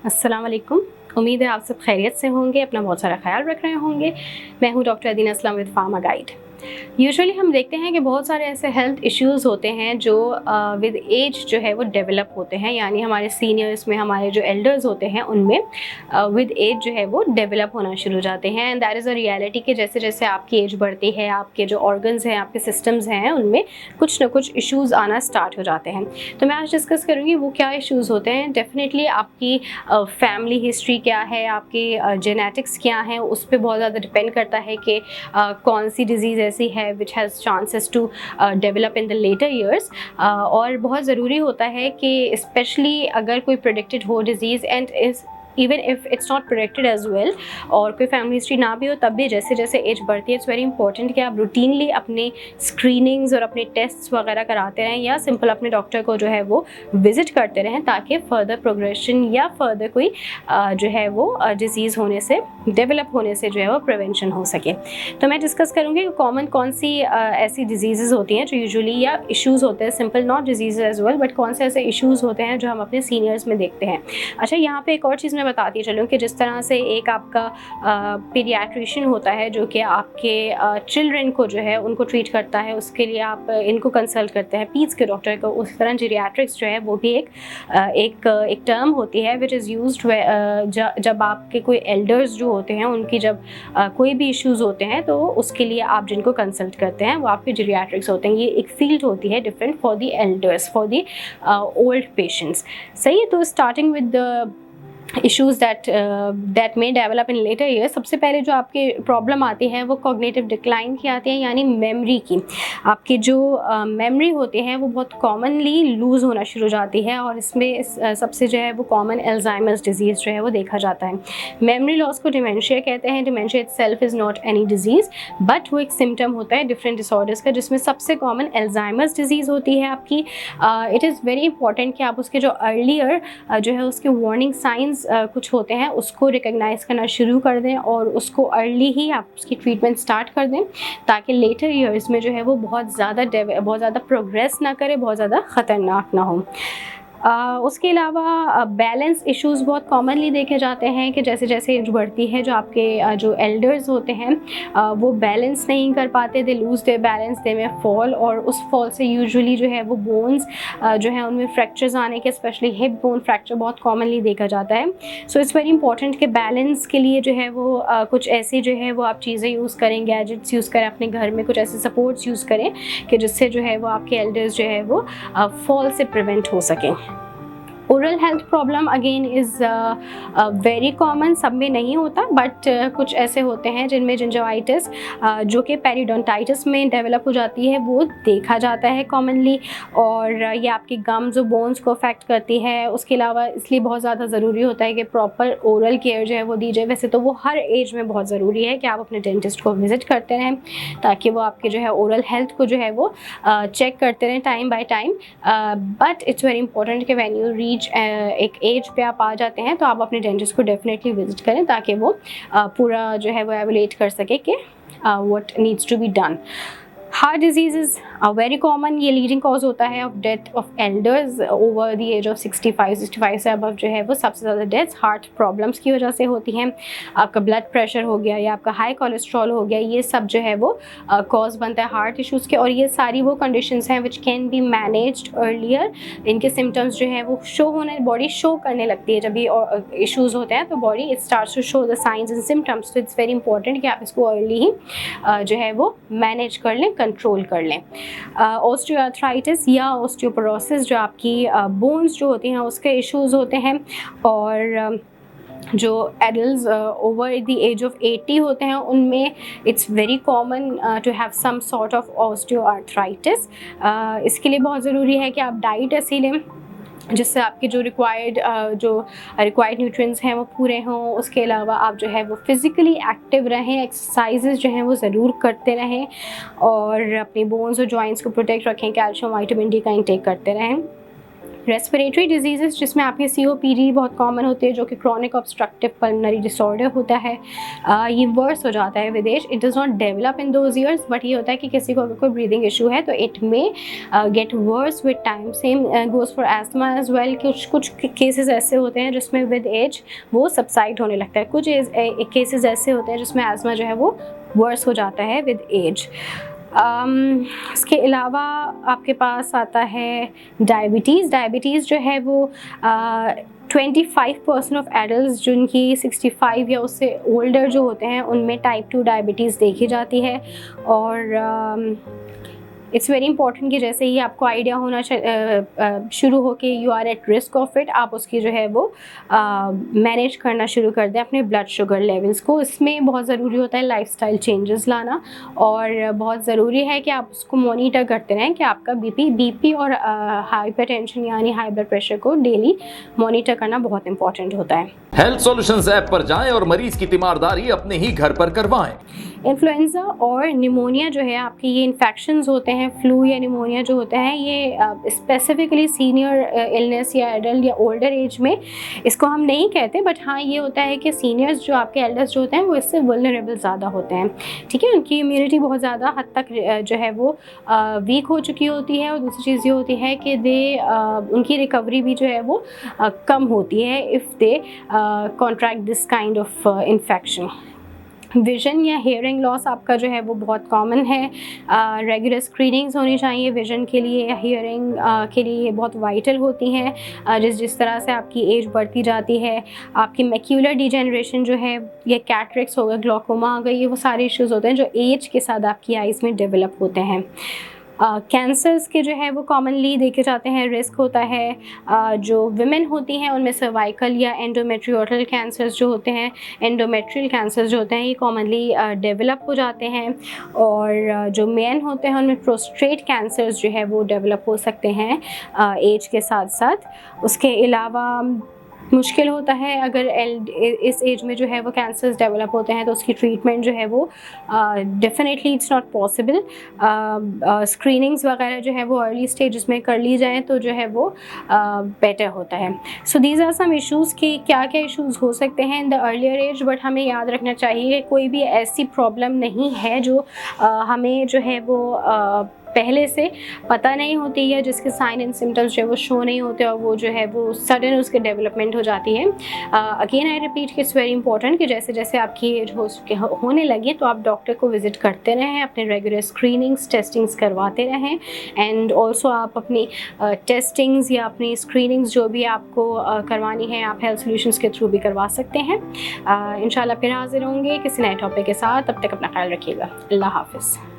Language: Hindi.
अस्सलाम वालेकुम। उम्मीद है आप सब खैरियत से होंगे, अपना बहुत सारा ख्याल रख रहे होंगे। मैं हूँ doctor Adina Aslam with pharma guide. Usually हम देखते हैं कि बहुत सारे ऐसे हेल्थ इश्यूज़ होते हैं जो विद एज जो है वो डेवलप होते हैं, यानी हमारे सीनियर्स में, हमारे जो एल्डर्स होते हैं उनमें विद एज जो है वो डेवलप होना शुरू हो जाते हैं। And that is a reality कि जैसे जैसे आपकी एज बढ़ती है, आपके जो ऑर्गन्स हैं, आपके सिस्टम्स हैं, उनमें कुछ ना कुछ इश्यूज़ आना स्टार्ट हो जाते हैं। तो मैं आज डिस्कस करूँगी वो क्या इश्यूज़ होते हैं। डेफिनेटली आपकी फैमिली हिस्ट्री क्या है, आपकी जेनेटिक्स क्या हैं, उस पर बहुत ज़्यादा डिपेंड करता है कि कौन सी डिज़ीज़ ऐसी है which has chances to develop in the later years. और बहुत ज़रूरी होता है कि स्पेशली अगर कोई प्रेडिक्टेड हो disease and is even if it's not predicted as well, और कोई फैमिली हिस्ट्री ना भी हो, तब भी जैसे जैसे एज बढ़ती है इट्स वेरी इंपॉर्टेंट कि आप रूटीनली अपने स्क्रीनिंग्स और अपने टेस्ट्स वगैरह कराते रहें, या सिंपल अपने डॉक्टर को जो है वो विज़िट करते रहें, ताकि फ़र्दर प्रोग्रेशन या फर्दर कोई जो है वो डिज़ीज़ होने से, डेवलप होने से जो है वो प्रिवेंशन हो सके। तो मैं डिस्कस करूँगी कॉमन कौन सी ऐसी डिजीज़ होती हैं जो यूजुअली, या इश्यूज़ होते हैं, simple not disease as well, but कौन से ऐसे इश्यूज़ होते हैं जो हम अपने सीनियर्स में देखते हैं। अच्छा, यहाँ पे एक और चीज़ मैं बताती चलूँ कि जिस तरह से एक आपका पीडियाट्रिशियन होता है जो कि आपके चिल्ड्रन को जो है उनको ट्रीट करता है, उसके लिए आप इनको कंसल्ट करते हैं, पीड्स के डॉक्टर को, उस तरह जीरियाट्रिक्स जो है वो भी एक टर्म होती है विच इज़ यूज्ड जब आपके कोई एल्डर्स जो होते हैं उनकी जब कोई भी इश्यूज़ होते हैं, तो उसके लिए आप जिनको कंसल्ट करते हैं वो आपके जीरियाट्रिक्स होते हैं। ये एक फील्ड होती है different for the elders, for the old patients. सही है। तो starting with the issues that may develop in later year, सबसे पहले जो आपके प्रॉब्लम आती है वो कॉग्निटिव डिक्लाइन की आती है, यानी मेमोरी की। आपकी जो मेमोरी होती है वो बहुत कॉमनली लूज़ होना शुरू हो जाती है, और इसमें सबसे जो है वो कॉमन अल्जाइमर्स डिजीज़ जो है वो देखा जाता है। मेमोरी लॉस को डिमेंशिया कहते हैं। Dementia itself is not any disease, but वो एक सिम्टम होता है डिफरेंट डिसऑर्डर्स का, जिसमें सबसे कॉमन अल्जाइमर्स डिजीज़ होती है आपकी। इट इज़ वेरी इंपॉर्टेंट कि आप उसके जो अर्लियर जो है उसके वार्निंग साइंस कुछ होते हैं उसको रिकग्नाइज़ करना शुरू कर दें, और उसको अर्ली ही आप उसकी ट्रीटमेंट स्टार्ट कर दें, ताकि लेटर ईयर्स में जो है वो बहुत ज़्यादा प्रोग्रेस ना करे, बहुत ज़्यादा ख़तरनाक ना हो। उसके अलावा बैलेंस इश्यूज़ बहुत कॉमनली देखे जाते हैं कि जैसे जैसे एज बढ़ती है, जो आपके जो एल्डर्स होते हैं वो बैलेंस नहीं कर पाते, दे लूज़ देयर बैलेंस, दे में फॉल, और उस फॉल से यूजुअली जो है वो बोन्स जो है उनमें फ्रैक्चर्स आने के, स्पेशली हिप बोन फ्रैक्चर बहुत कॉमनली देखा जाता है। सो इट्स वेरी इंपॉर्टेंट कि बैलेंस के लिए जो है वो कुछ ऐसी जो है वो आप चीज़ें यूज़ करें, गैजेट्स यूज़ करें, अपने घर में कुछ ऐसे सपोर्ट्स यूज़ करें कि जिससे जो है वो आपके एल्डर्स जो है वो फॉल से प्रिवेंट हो सकें। Oral health problem again is very common, सब में नहीं होता, बट कुछ ऐसे होते हैं जिनमें जिंजवाइटिस जो कि पेरिडोंटाइटिस में डेवलप हो जाती है, वो देखा जाता है कॉमनली, और ये आपकी गम्स और बोन्स को अफेक्ट करती है। उसके अलावा इसलिए बहुत ज़्यादा ज़रूरी होता है कि प्रॉपर ओरल केयर जो है वो दी जाए। वैसे तो वो हर एज में बहुत ज़रूरी है कि आप अपने डेंटिस्ट को विज़िट करते रहें, ताकि वो आपके जो है ओरल हेल्थ को जो है वो चेक करते रहें time by time. But it's very important कि व्हेन यू रीच एक एज पे आप आ जाते हैं तो आप अपने डेंटिस्ट को डेफिनेटली विजिट करें, ताकि वो पूरा जो है वो एवेलुएट कर सके कि what needs to be done. Heart disease is very common, ये लीडिंग कॉज होता है of death of elders over the age of 65 से अबव जो है वो सबसे ज़्यादा डेथ्स हार्ट प्रॉब्लम्स की वजह से होती हैं। आपका ब्लड प्रेशर हो गया या आपका हाई कोलेस्ट्रॉल हो गया, ये सब जो है वो कॉज बनता है हार्ट इश्यूज़ के, और ये सारी वो कंडीशंस हैं which can be managed earlier. इनके सिम्टम्स जो है वो बॉडी शो करने लगती है जब ये इश्यूज़ होते हैं, तो body it starts to show the signs and symptoms. तो इट्स वेरी इंपॉर्टेंट कि आप इसको अर्ली ही जो है वो मैनेज कर लें, कंट्रोल कर लें। ऑस्टियोआर्थराइटिस या ऑस्टियोपोरोसिस जो आपकी बोन्स जो होती हैं उसके इश्यूज़ होते हैं, और जो adults over the age of 80 होते हैं उनमें it's very common to have some sort of osteoarthritis. इसके लिए बहुत ज़रूरी है कि आप डाइट ऐसी लें जिससे आपके जो रिक्वायर्ड न्यूट्रिएंट्स हैं वो पूरे हों। उसके अलावा आप जो है वो फिज़िकली एक्टिव रहें, एक्सरसाइजेज जो हैं वो ज़रूर करते रहें, और अपनी बोन्स और जॉइंट्स को प्रोटेक्ट रखें, कैल्शियम विटामिन डी का इंटेक करते रहें। रेस्पिरेटरी डिजीज़ जिसमें आपके COPD बहुत कॉमन होते हैं, जो कि क्रॉनिक ऑब्स्ट्रक्टिव पल्मोनरी डिसऑर्डर होता है। ये वर्स हो जाता है with age. It does not develop in those years, but ये होता है कि किसी को अगर कोई ब्रीदिंग इशू है तो it may get worse with time. Same goes for asthma as well. कुछ केसेस ऐसे होते हैं जिसमें विद एज वो सबसाइड होने लगता है। कुछ केसेस ऐसे होते हैं जिसमें एस्थमा जो है वो वर्स हो जाता है विद एज। इसके अलावा आपके पास आता है डायबिटीज़। डायबिटीज़ जो है वो 25% ऑफ एडल्ट जिनकी 65 या उससे ओल्डर जो होते हैं उनमें टाइप 2 डायबिटीज़ देखी जाती है। और इट्स वेरी इंपॉर्टेंट कि जैसे ही आपको आइडिया होना शुरू हो कि you are at risk of it, आप उसकी जो है वो मैनेज करना शुरू कर दें अपने ब्लड शुगर लेवल्स को। इसमें बहुत ज़रूरी होता है लाइफस्टाइल चेंजेस लाना, और बहुत ज़रूरी है कि आप उसको मॉनिटर करते रहें कि आपका बीपी और हाइपरटेंशन यानी हाई ब्लड प्रेशर को डेली मॉनिटर करना बहुत इंपॉर्टेंट होता है। हेल्थ सॉल्यूशंस ऐप पर जाएं और मरीज की तीमारदारी अपने ही घर पर करवाएं। इन्फ्लुएंजा और निमोनिया जो है आपकी, ये इन्फेक्शंस होते हैं, फ्लू या निमोनिया जो होता है ये स्पेसिफिकली सीनियर इलनेस या एडल्ट या ओल्डर एज में इसको हम नहीं कहते, बट हाँ ये होता है कि सीनियर्स जो आपके एल्डर्स जो होते हैं वो इससे वल्नरेबल ज़्यादा होते हैं। ठीक है, उनकी इम्यूनिटी बहुत ज़्यादा हद तक जो है वो वीक हो चुकी होती है। और दूसरी चीज़ ये होती है कि उनकी रिकवरी भी जो है वो कम होती है if they contract this kind of infection. Vision या हेयरिंग लॉस आपका जो है वो बहुत कॉमन है। रेगुलर स्क्रीनिंग्स होनी चाहिए विज़न के लिए या हेयरिंग के लिए, बहुत वाइटल होती हैं। जिस तरह से आपकी एज बढ़ती जाती है, आपकी मैक्यूलर डिजेनरेशन जो है, ये कैटरेक्स हो गया, ग्लोकोमा आ गई, ये वो सारे इश्यूज़ होते हैं जो एज के साथ आपकी आइज़ में डेवलप होते हैं। कैंसर्स के जो है वो कॉमनली देखे जाते हैं, रिस्क होता है। जो विमेन होती हैं उनमें सर्वाइकल या एंडोमेट्रियोटल कैंसर्स जो होते हैं, एंडोमेट्रियल कैंसर्स जो होते हैं, ये कॉमनली डेवलप हो जाते हैं। और जो मेन होते हैं उनमें प्रोस्टेट कैंसर्स जो है वो डेवलप हो सकते हैं एज के साथ साथ। उसके अलावा मुश्किल होता है अगर इस एज में जो है वो कैंसर्स डेवलप होते हैं तो उसकी ट्रीटमेंट जो है वो definitely it's not possible. Screenings वगैरह जो है वो अर्ली स्टेजेस में कर ली जाए तो जो है वो बेटर होता है। So these are some issues कि क्या क्या इश्यूज़ हो सकते हैं in the earlier age, but हमें याद रखना चाहिए कोई भी ऐसी प्रॉब्लम नहीं है जो हमें जो है वो पहले से पता नहीं होती है, जिसके साइन एंड सिम्टम्स जो है वो शो नहीं होते और वो जो है वो सडन उसके डेवलपमेंट हो जाती है। अगेन आई रिपीट कि इट्स वेरी इंपॉर्टेंट कि जैसे जैसे आपकी एज होने लगी तो आप डॉक्टर को विजिट करते रहें, अपने रेगुलर स्क्रीनिंग्स टेस्टिंग्स करवाते रहें। एंड ऑल्सो आप अपनी टेस्टिंग्स या अपनी स्क्रीनिंग्स जो भी आपको करवानी है आप हेल्थ सॉल्यूशंस के थ्रू भी करवा सकते हैं। इंशाल्लाह फिर हाजिर होंगे किसी नए टॉपिक के साथ। तब तक अपना ख्याल रखिएगा। अल्लाह हाफिज़।